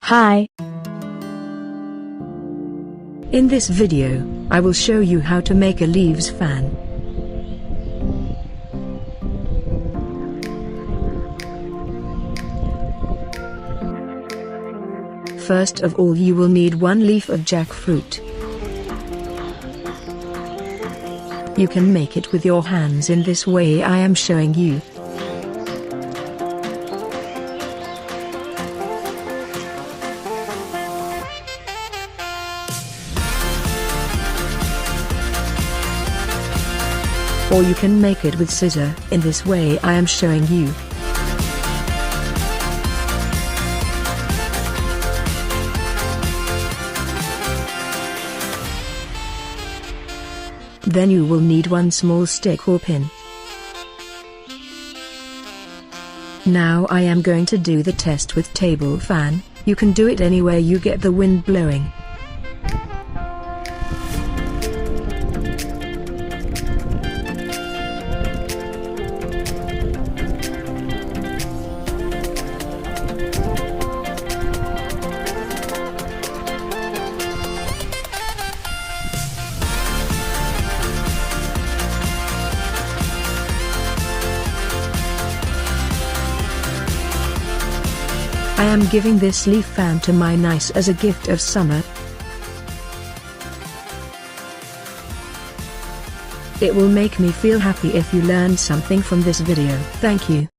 Hi. In this video, I will show you how to make a leaves fan. First of all, you will need one leaf of jackfruit. You can make it with your hands in this way I am showing you. Or you can make it with scissor, in this way I am showing you. Then you will need one small stick or pin. Now I am going to do the test with table fan. You can do it anywhere you get the wind blowing. I am giving this leaf fan to my niece as a gift of summer. It will make me feel happy if you learned something from this video. Thank you.